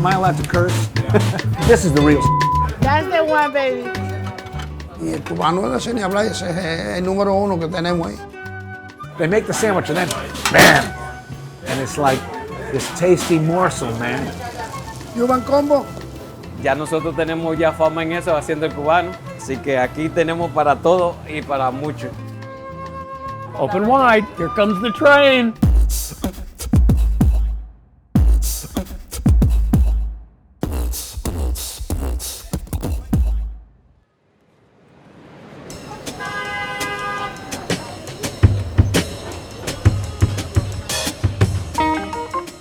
Am I allowed to curse? This is the real. That's the one, baby. Y el cubano de cine habla, ese es el número uno que tenemos ahí. They make the sandwich and then, bam! And it's like this tasty morsel, man. Cuban combo. Ya nosotros tenemos ya fama en eso, haciendo el cubano. Así que aquí tenemos para todo y para mucho. Open wide, here comes the train.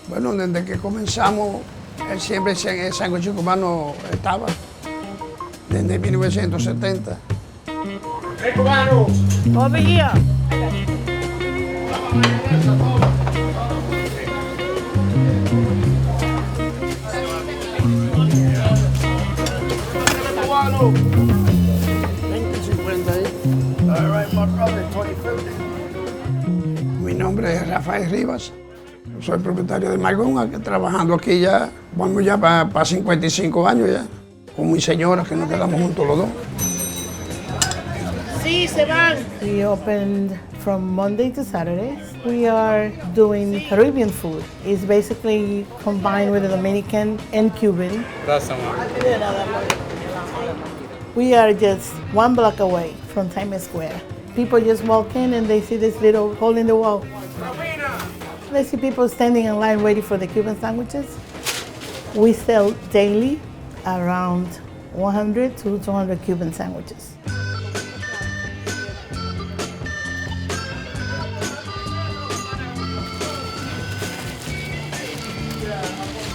Bueno, desde que comenzamos, siempre el sándwich cubano estaba, desde 1970. ¡Hey, Cubano! Over here. Cubano. 2050 ahí. All right, my brother, 2050. Mi nombre es Rafael Rivas. Soy propietario de Margon, trabajando aquí ya, vamos ya para 55 años ya, con mi señora que nos quedamos juntos los dos. Sí, se van. We opened from Monday to Saturdays. We are doing Caribbean food. It's basically combined with the Dominican and Cuban. We are just 1 block away from Times Square. People just walk in and they see this little hole in the wall. They see people standing in line waiting for the Cuban sandwiches. We sell daily around 100 to 200 Cuban sandwiches.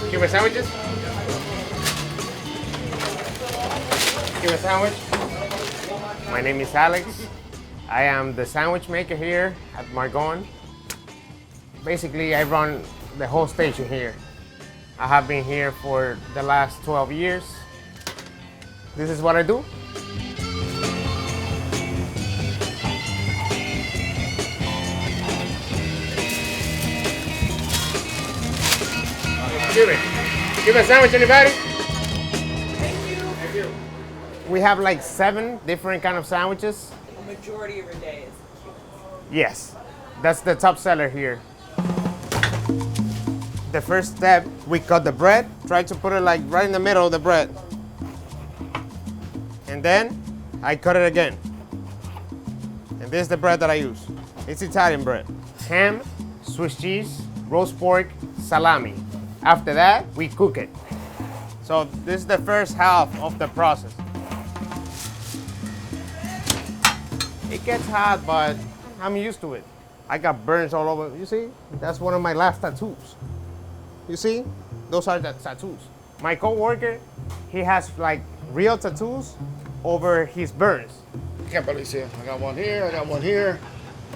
Cuban sandwiches? Cuban sandwich? My name is Alex. I am the sandwich maker here at Margon. Basically, I run the whole station here. I have been here for the last 12 years. This is what I do. Cuban sandwich, anybody? Thank you. We have like 7 different kind of sandwiches. The majority of your day is Yes, that's the top seller here. The first step, we cut the bread. Try to put it like right in the middle of the bread. And then I cut it again. And this is the bread that I use. It's Italian bread. Ham, Swiss cheese, roast pork, salami. After that, we cook it. So this is the first half of the process. It gets hot, but I'm used to it. I got burns all over. You see? That's one of my last tattoos. You see? Those are the tattoos. My coworker, he has like real tattoos over his burns. I can't believe it. I got one here, I got one here.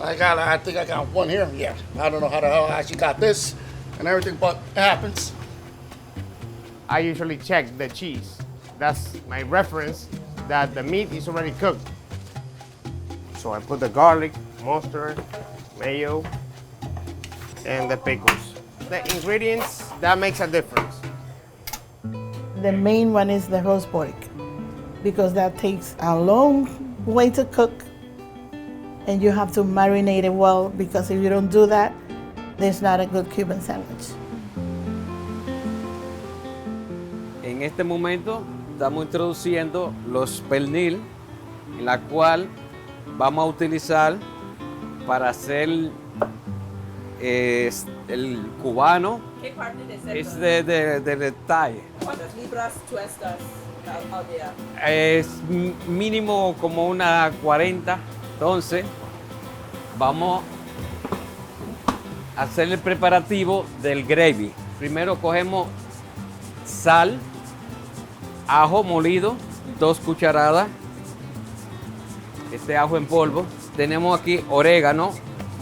I think I got one here. Yeah. I don't know how the hell I actually got this and everything, but it happens. I usually check the cheese. That's my reference that the meat is already cooked. So I put the garlic, mustard, mayo, and the pickles. The ingredients, that makes a difference. The main one is the roast pork, because that takes a long way to cook, and you have to marinate it well, because if you don't do that, there's not a good Cuban sandwich. En este momento estamos introduciendo los pernil, en la cual vamos a utilizar para hacer el cubano. ¿Qué parte de Es de detalle. ¿Cuántas libras tuestas al día? Es mínimo como una 40. Entonces, vamos a hacer el preparativo del gravy. Primero cogemos sal, ajo molido, 2 cucharadas. Este ajo en polvo. Tenemos aquí orégano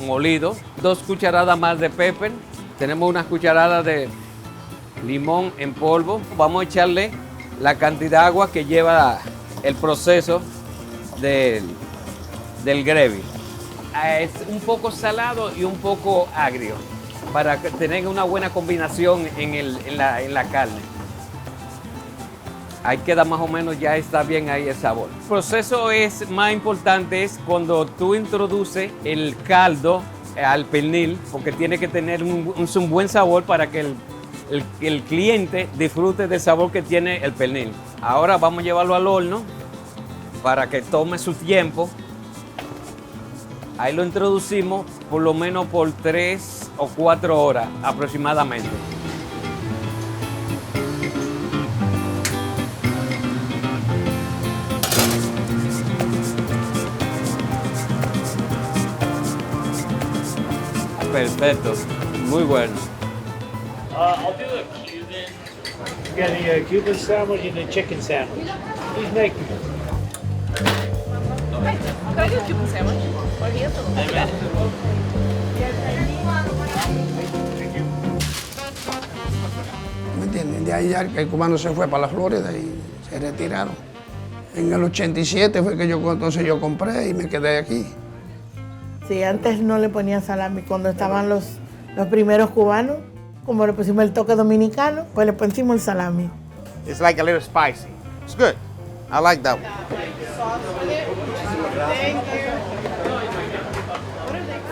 molido, 2 cucharadas más de pepper. Tenemos una cucharada de limón en polvo. Vamos a echarle la cantidad de agua que lleva el proceso del gravy. Es un poco salado y un poco agrio para tener una buena combinación en la carne. Ahí queda más o menos, ya está bien ahí el sabor. El proceso es más importante es cuando tú introduces el caldo al pernil, porque tiene que tener un buen sabor para que el cliente disfrute del sabor que tiene el pernil. Ahora vamos a llevarlo al horno para que tome su tiempo. Ahí lo introducimos por lo menos por 3 o 4 horas aproximadamente. Perfecto, muy bueno. I'll do a Cuban. Got the Cuban sandwich and the chicken sandwich. Please make them. Can I get a Cuban sandwich? Or he has a ¿Me entienden? De ahí ya el cubano se fue para la Florida y se retiraron. En el 87 fue que entonces yo compré y me quedé aquí. Sí, antes no le ponían salami. Cuando estaban los primeros cubanos, como le pusimos el toque dominicano, pues le pusimos el salami. It's like a little spicy. It's good. I like that one.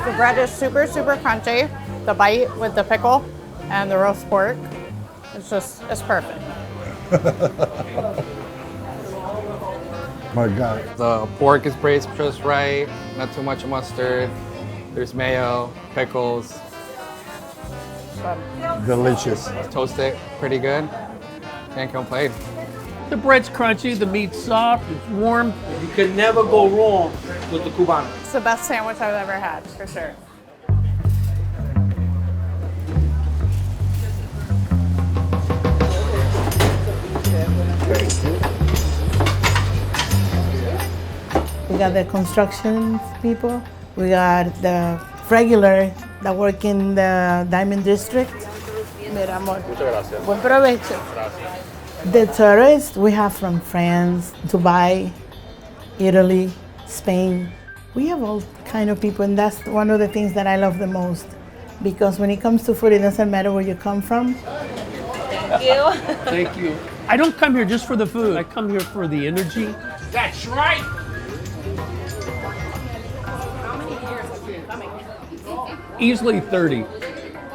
The bread is super, super crunchy. The bite with the pickle and the roast pork, it's perfect. My God. The pork is braised just right, not too much mustard. There's mayo, pickles. Delicious. Toast it pretty good. Can't complain. The bread's crunchy, the meat's soft, it's warm. You can never go wrong with the Cubano. It's the best sandwich I've ever had, for sure. We got the construction people. We got the regular that work in the Diamond District. Mira, amor. Muchas gracias. Buen provecho. The tourists we have from France, Dubai, Italy, Spain. We have all kind of people, and that's one of the things that I love the most. Because when it comes to food, it doesn't matter where you come from. Thank you. Thank you. I don't come here just for the food. I come here for the energy. That's right. How many years have you been coming? Easily 30.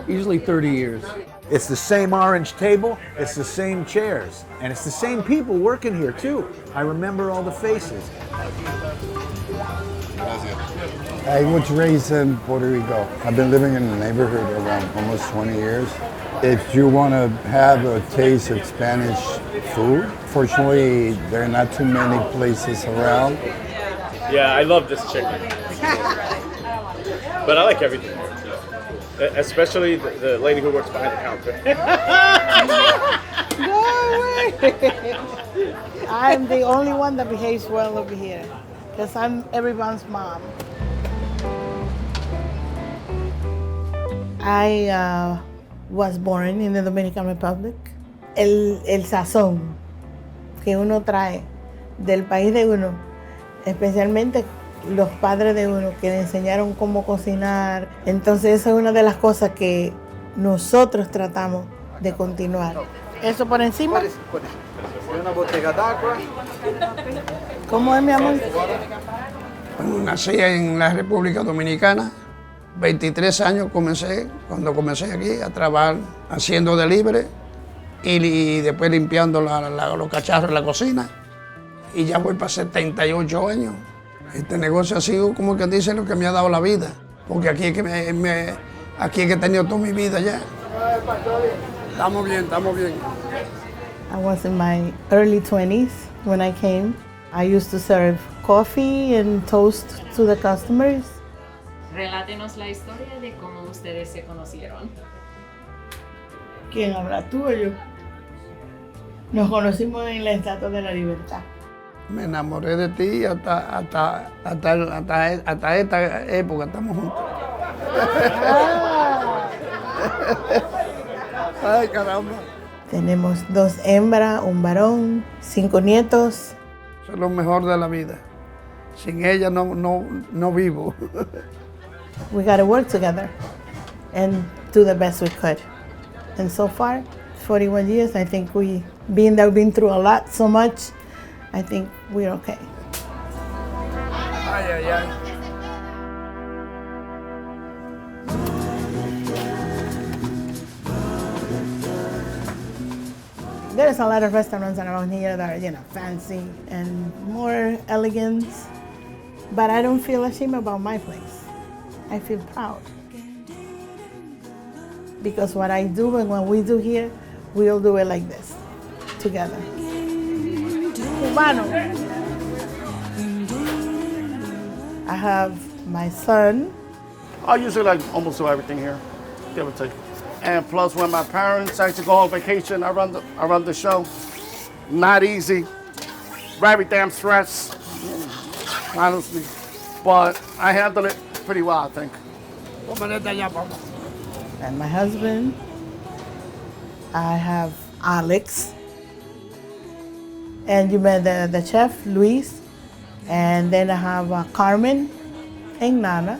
Easily 30 years. It's the same orange table, it's the same chairs, and it's the same people working here too. I remember all the faces. I was raised in Puerto Rico. I've been living in the neighborhood around almost 20 years. If you want to have a taste of Spanish food, fortunately, there are not too many places around. Yeah, I love this chicken. But I like everything here, too. Especially the lady who works behind the counter. I'm the only one that behaves well over here, because I'm everyone's mom. I was born in the Dominican Republic. El sazón que uno trae del país de uno, especialmente los padres de uno que le enseñaron cómo cocinar. Entonces esa es una de las cosas que nosotros tratamos de continuar. Eso por encima. Una botella de agua. ¿Cómo es, mi amor? Bueno, nací en la República Dominicana. 23 años cuando comencé aquí a trabajar haciendo delivery y después limpiando los cacharros en la cocina. Y ya voy para 78 años. Este negocio ha sido, como que dice, lo que me ha dado la vida. Porque aquí es que, aquí es que he tenido toda mi vida ya. Estamos bien, estamos bien. I was in my early 20s when I came. I used to serve coffee and toast to the customers. Relátenos la historia de cómo ustedes se conocieron. ¿Quién habla, tú o yo? Nos conocimos en la Estatua de la Libertad. Me enamoré de ti hasta esta época, estamos juntos. Ay, caramba. Tenemos 2 hembras, un varón, 5 nietos. Eso es lo mejor de la vida. Sin ella no vivo. We got to work together and do the best we could. And so far, 41 years. I think being that we've been through a lot, so much, I think we're okay. Ay, ay, ay. There's a lot of restaurants around here that are, fancy and more elegant, but I don't feel ashamed about my place. I feel proud. Because what I do and what we do here, we all do it like this, together. Cubano. I have my son. I usually almost do everything here, give or take. And plus, when my parents actually go on vacation, I run the show. Not easy, very damn stressed, honestly. But I handle it pretty well, I think. And my husband, I have Alex, and you met the chef, Luis, and then I have Carmen and Nana.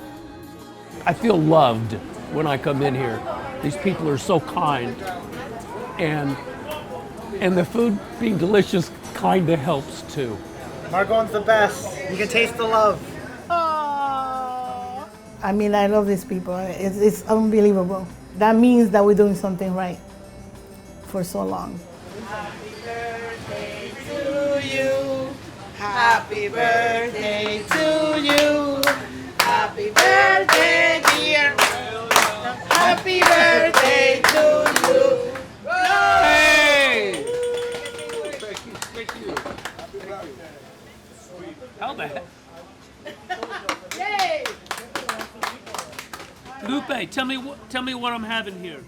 I feel loved when I come in here. These people are so kind, and the food being delicious kind of helps too. Margon's the best. You can taste the love. I mean, I love these people. It's unbelievable. That means that we're doing something right for so long. Happy birthday to you. Happy birthday to you. Happy birthday, dear. Happy birthday to you. Hey! Thank you. How the heck? Yay! Lupe, tell me what I'm having here.